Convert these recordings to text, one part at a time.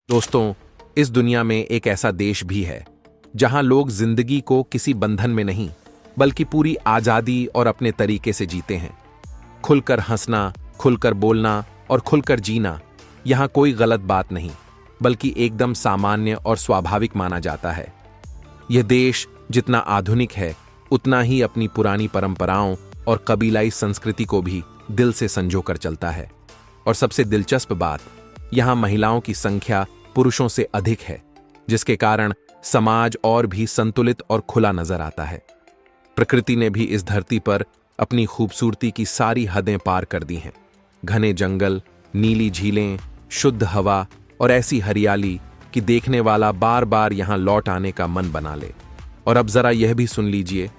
दोस्तों, इस दुनिया में एक ऐसा देश भी है जहां लोग जिंदगी को किसी बंधन में नहीं बल्कि पूरी आजादी और अपने तरीके से जीते हैं। खुलकर हंसना, खुलकर बोलना और खुलकर जीना यहां कोई गलत बात नहीं बल्कि एकदम सामान्य और स्वाभाविक माना जाता है। यह देश जितना आधुनिक है उतना ही अपनी पुरानी परंपराओं और कबीलाई संस्कृति को भी दिल से संजोकर चलता है। और सबसे दिलचस्प बात, यहां महिलाओं की संख्या पुरुषों से अधिक है, जिसके कारण समाज और भी संतुलित और खुला नजर आता है। प्रकृति ने भी इस धरती पर अपनी खूबसूरती की सारी हदें पार कर दी हैं। घने जंगल, नीली झीलें, शुद्ध हवा और ऐसी हरियाली कि देखने वाला बार बार यहां लौट आने का मन बना ले। और अब जरा यह भी सुन लीजिए,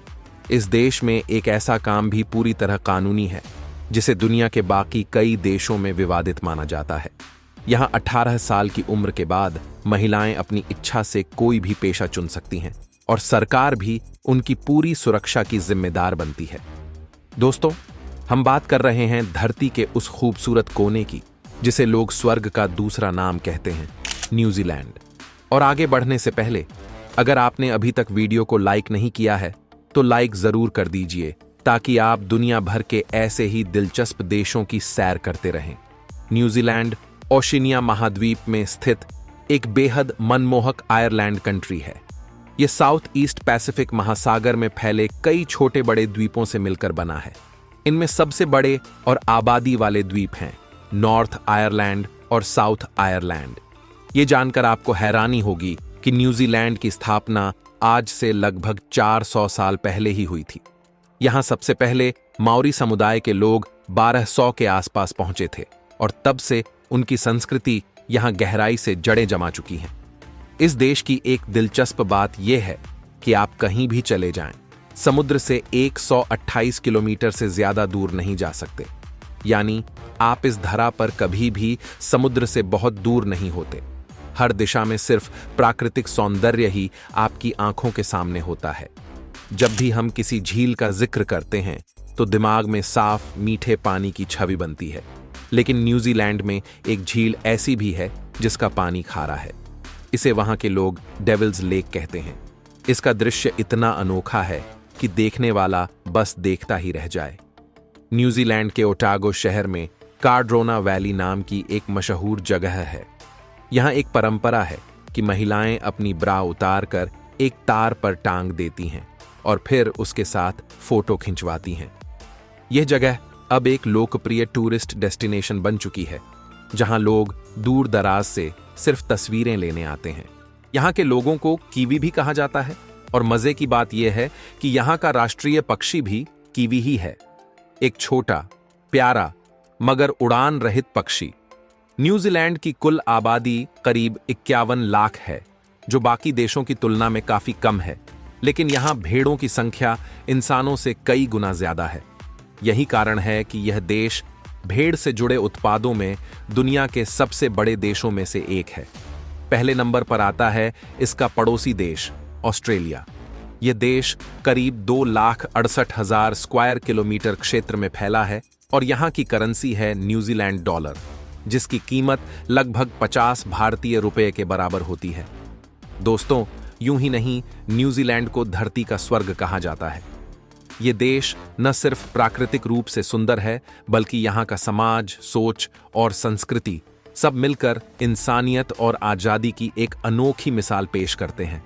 इस देश में एक ऐसा काम भी पूरी तरह कानूनी है जिसे दुनिया के बाकी कई देशों में विवादित माना जाता है। यहां 18 साल की उम्र के बाद महिलाएं अपनी इच्छा से कोई भी पेशा चुन सकती हैं और सरकार भी उनकी पूरी सुरक्षा की जिम्मेदार बनती है। दोस्तों, हम बात कर रहे हैं धरती के उस खूबसूरत कोने की जिसे लोग स्वर्ग का दूसरा नाम कहते हैं, न्यूजीलैंड। और आगे बढ़ने से पहले अगर आपने अभी तक वीडियो को लाइक नहीं किया है तो लाइक जरूर कर दीजिए ताकि आप दुनिया भर के ऐसे ही दिलचस्प देशों की सैर करते रहें। न्यूजीलैंड ओशिनिया महाद्वीप में स्थित एक बेहद मनमोहक आयरलैंड कंट्री है। यह साउथ ईस्ट पैसिफिक महासागर में फैले कई छोटे बड़े द्वीपों से मिलकर बना है। इनमें सबसे बड़े और आबादी वाले द्वीप हैं नॉर्थ आयरलैंड और साउथ आयरलैंड। ये जानकर आपको हैरानी होगी कि न्यूजीलैंड की स्थापना आज से लगभग 400 साल पहले ही हुई थी। यहां सबसे पहले माओरी समुदाय के लोग 1200 के आसपास पहुंचे थे और तब से उनकी संस्कृति यहां गहराई से जड़ें जमा चुकी हैं। इस देश की एक दिलचस्प बात यह है कि आप कहीं भी चले जाएं, समुद्र से 128 किलोमीटर से ज्यादा दूर नहीं जा सकते। यानी आप इस धरा पर कभी भी समुद्र से बहुत दूर नहीं होते। हर दिशा में सिर्फ प्राकृतिक सौंदर्य ही आपकी आंखों के सामने होता है। जब भी हम किसी झील का जिक्र करते हैं तो दिमाग में साफ मीठे पानी की छवि बनती है, लेकिन न्यूजीलैंड में एक झील ऐसी भी है जिसका पानी खारा है। इसे वहां के लोग डेविल्स लेक कहते हैं। इसका दृश्य इतना अनोखा है कि देखने वाला बस देखता ही रह जाए। न्यूजीलैंड के ओटागो शहर में कार्ड्रोना वैली नाम की एक मशहूर जगह है। यहां एक परंपरा है कि महिलाएं अपनी ब्रा उतार कर एक तार पर टांग देती हैं और फिर उसके साथ फोटो खिंचवाती हैं। यह जगह अब एक लोकप्रिय टूरिस्ट डेस्टिनेशन बन चुकी है, जहां लोग दूर दराज से सिर्फ तस्वीरें लेने आते हैं। यहां के लोगों को कीवी भी कहा जाता है और मजे की बात यह है कि यहां का राष्ट्रीय पक्षी भी कीवी ही है, एक छोटा, प्यारा मगर उड़ान रहित पक्षी। न्यूजीलैंड की कुल आबादी करीब 51 लाख है, जो बाकी देशों की तुलना में काफी कम है, लेकिन यहां भेड़ों की संख्या इंसानों से कई गुना ज्यादा है। यही कारण है कि यह देश भेड़ से जुड़े उत्पादों में दुनिया के सबसे बड़े देशों में से एक है। पहले नंबर पर आता है इसका पड़ोसी देश ऑस्ट्रेलिया। यह देश करीब 2,68,000 स्क्वायर किलोमीटर क्षेत्र में फैला है और यहां की करेंसी है न्यूजीलैंड डॉलर, जिसकी कीमत लगभग 50 भारतीय रुपए के बराबर होती है। दोस्तों, यूं ही नहीं, न्यूजीलैंड को धरती का स्वर्ग कहा जाता है। यह देश न सिर्फ प्राकृतिक रूप से सुंदर है बल्कि यहां का समाज, सोच और संस्कृति सब मिलकर इंसानियत और आजादी की एक अनोखी मिसाल पेश करते हैं।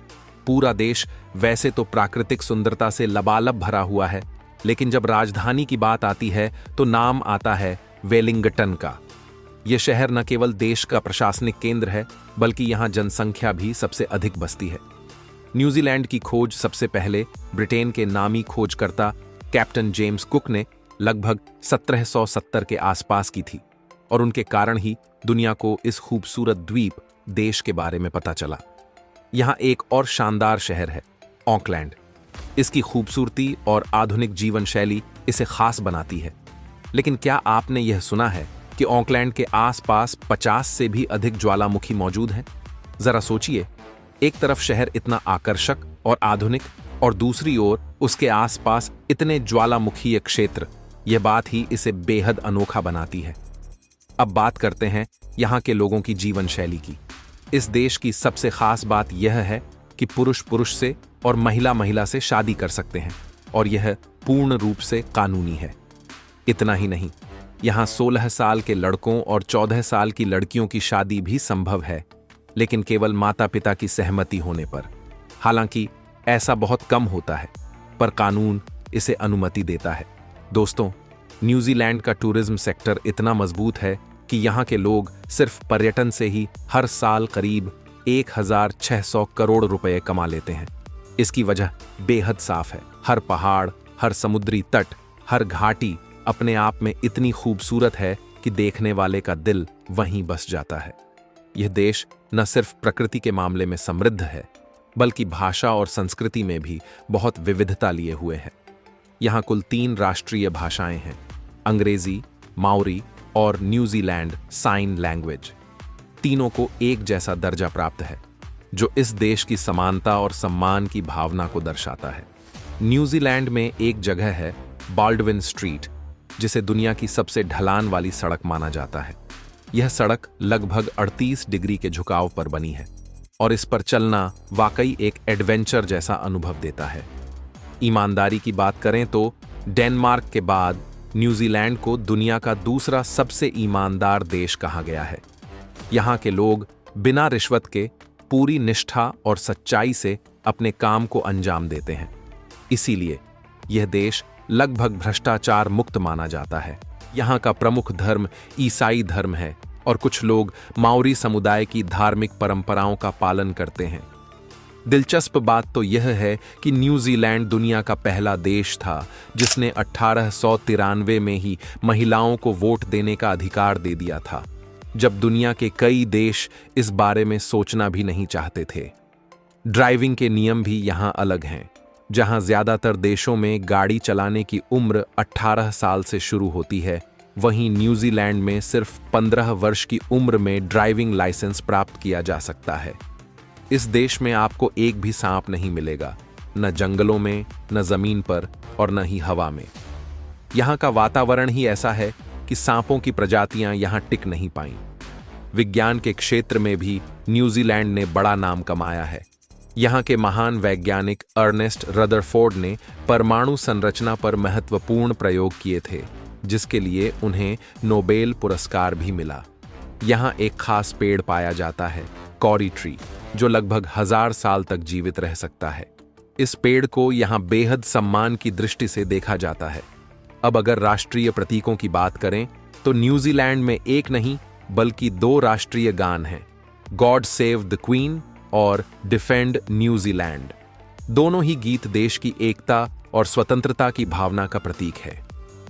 पूरा देश वैसे तो प्राकृतिक सुंदरता से लबालब भरा हुआ है, लेकिन जब राजधानी की बात आती है तो नाम आता है वेलिंगटन का। यह शहर न केवल देश का प्रशासनिक केंद्र है बल्कि यहां जनसंख्या भी सबसे अधिक बसती है। न्यूजीलैंड की खोज सबसे पहले ब्रिटेन के नामी खोजकर्ता कैप्टन जेम्स कुक ने लगभग 1770 के आसपास की थी और उनके कारण ही दुनिया को इस खूबसूरत द्वीप देश के बारे में पता चला। यहां एक और शानदार शहर है, ऑकलैंड। इसकी खूबसूरती और आधुनिक जीवन शैली इसे खास बनाती है। लेकिन क्या आपने यह सुना है कि ऑकलैंड के आसपास 50 से भी अधिक ज्वालामुखी मौजूद हैं? जरा सोचिए, एक तरफ शहर इतना आकर्षक और आधुनिक और दूसरी ओर उसके आसपास इतने ज्वालामुखीय क्षेत्र। यह बात ही इसे बेहद अनोखा बनाती है। अब बात करते हैं यहाँ के लोगों की जीवन शैली की। इस देश की सबसे खास बात यह है कि पुरुष पुरुष से और महिला महिला से शादी कर सकते हैं और यह पूर्ण रूप से कानूनी है। इतना ही नहीं, यहाँ 16 साल के लड़कों और 14 साल की लड़कियों की शादी भी संभव है, लेकिन केवल माता पिता की सहमति होने पर। हालांकि ऐसा बहुत कम होता है, पर कानून इसे अनुमति देता है। दोस्तों, न्यूजीलैंड का टूरिज्म सेक्टर इतना मजबूत है कि यहाँ के लोग सिर्फ पर्यटन से ही हर साल करीब 1600 करोड़ रुपए कमा लेते हैं। इसकी वजह बेहद साफ है। हर पहाड़, हर समुद्री तट, हर घाटी अपने आप में इतनी खूबसूरत है कि देखने वाले का दिल वहीं बस जाता है। यह देश न सिर्फ प्रकृति के मामले में समृद्ध है, बल्कि भाषा और संस्कृति में भी बहुत विविधता लिए हुए है। यहाँ कुल 3 राष्ट्रीय भाषाएं हैं, अंग्रेजी, माओरी और न्यूजीलैंड साइन लैंग्वेज। तीनों को एक जैसा दर्जा प्राप्त है, जो इस देश की समानता और सम्मान की भावना को दर्शाता है। न्यूजीलैंड में एक जगह है बाल्डविन स्ट्रीट, जिसे दुनिया की सबसे ढलान वाली सड़क माना जाता है। यह सड़क लगभग 38 डिग्री के झुकाव पर बनी है और इस पर चलना वाकई एक एडवेंचर जैसा अनुभव देता है। ईमानदारी की बात करें तो डेनमार्क के बाद न्यूजीलैंड को दुनिया का दूसरा सबसे ईमानदार देश कहा गया है। यहाँ के लोग बिना रिश्वत के पूरी निष्ठा और सच्चाई से अपने काम को अंजाम देते हैं। इसीलिए यह देश लगभग भ्रष्टाचार मुक्त माना जाता है। यहाँ का प्रमुख धर्म ईसाई धर्म है और कुछ लोग माओरी समुदाय की धार्मिक परंपराओं का पालन करते हैं। दिलचस्प बात तो यह है कि न्यूजीलैंड दुनिया का पहला देश था जिसने 1893 में ही महिलाओं को वोट देने का अधिकार दे दिया था, जब दुनिया के कई देश इस बारे में सोचना भी नहीं चाहते थे। ड्राइविंग के नियम भी यहाँ अलग हैं। जहाँ ज्यादातर देशों में गाड़ी चलाने की उम्र 18 साल से शुरू होती है, वहीं न्यूजीलैंड में सिर्फ 15 वर्ष की उम्र में ड्राइविंग लाइसेंस प्राप्त किया जा सकता है। इस देश में आपको एक भी सांप नहीं मिलेगा, न जंगलों में, न जमीन पर और न ही हवा में। यहाँ का वातावरण ही ऐसा है कि सांपों की प्रजातियां यहाँ टिक नहीं पाईं। विज्ञान के क्षेत्र में भी न्यूजीलैंड ने बड़ा नाम कमाया है। यहाँ के महान वैज्ञानिक अर्नेस्ट रदरफोर्ड ने परमाणु संरचना पर महत्वपूर्ण प्रयोग किए थे, जिसके लिए उन्हें नोबेल पुरस्कार भी मिला। यहाँ एक खास पेड़ पाया जाता है, कॉरी ट्री, जो लगभग 1000 साल तक जीवित रह सकता है। इस पेड़ को यहाँ बेहद सम्मान की दृष्टि से देखा जाता है। अब अगर राष्ट्रीय प्रतीकों की बात करें तो न्यूजीलैंड में एक नहीं बल्कि 2 राष्ट्रीय गान हैं, गॉड सेव द क्वीन और डिफेंड न्यूजीलैंड। दोनों ही गीत देश की एकता और स्वतंत्रता की भावना का प्रतीक है।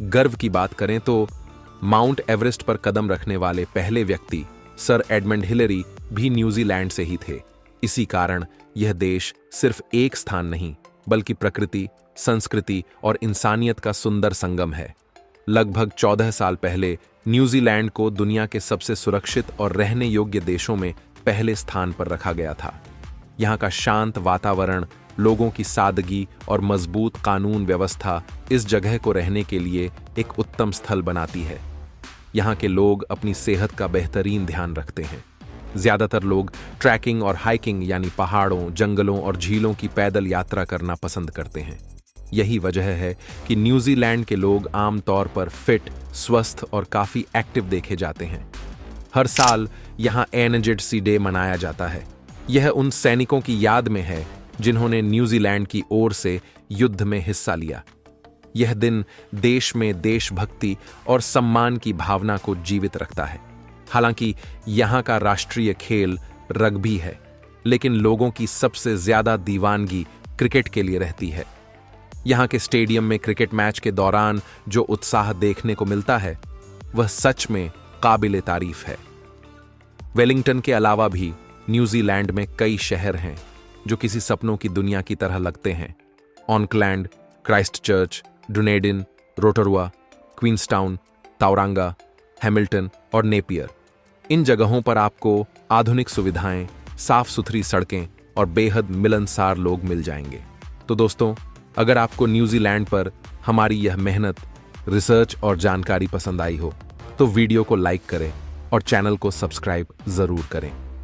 गर्व की बात करें तो माउंट एवरेस्ट पर कदम रखने वाले पहले व्यक्ति सर एडमंड हिलरी भी न्यूजीलैंड से ही थे। इसी कारण यह देश सिर्फ एक स्थान नहीं बल्कि प्रकृति, संस्कृति और इंसानियत का सुंदर संगम है। लगभग 14 साल पहले न्यूजीलैंड को दुनिया के सबसे सुरक्षित और रहने योग्य देशों में पहले स्थान पर रखा गया था। यहाँ का शांत वातावरण, लोगों की सादगी और मजबूत कानून व्यवस्था इस जगह को रहने के लिए एक उत्तम स्थल बनाती है। यहाँ के लोग अपनी सेहत का बेहतरीन ध्यान रखते हैं। ज्यादातर लोग ट्रैकिंग और हाइकिंग यानी पहाड़ों, जंगलों और झीलों की पैदल यात्रा करना पसंद करते हैं। यही वजह है कि न्यूजीलैंड के लोग आमतौर पर फिट, स्वस्थ और काफी एक्टिव देखे जाते हैं। हर साल यहाँ एनजेडसी डे मनाया जाता है। यह उन सैनिकों की याद में है जिन्होंने न्यूजीलैंड की ओर से युद्ध में हिस्सा लिया। यह दिन देश में देशभक्ति और सम्मान की भावना को जीवित रखता है। हालांकि यहाँ का राष्ट्रीय खेल रग्बी है, लेकिन लोगों की सबसे ज्यादा दीवानगी क्रिकेट के लिए रहती है। यहाँ के स्टेडियम में क्रिकेट मैच के दौरान जो उत्साह देखने को मिलता है, वह सच में काबिले तारीफ है। वेलिंगटन के अलावा भी न्यूजीलैंड में कई शहर हैं जो किसी सपनों की दुनिया की तरह लगते हैं। Auckland, Christchurch, Dunedin, Rotorua, Queenstown, Tauranga, Hamilton और नेपियर। इन जगहों पर आपको आधुनिक सुविधाएं, साफ सुथरी सड़कें और बेहद मिलनसार लोग मिल जाएंगे। तो दोस्तों, अगर आपको न्यूजीलैंड पर हमारी यह मेहनत, रिसर्च और जानकारी पसंद आई हो तो वीडियो को लाइक करें और चैनल को सब्सक्राइब जरूर करें।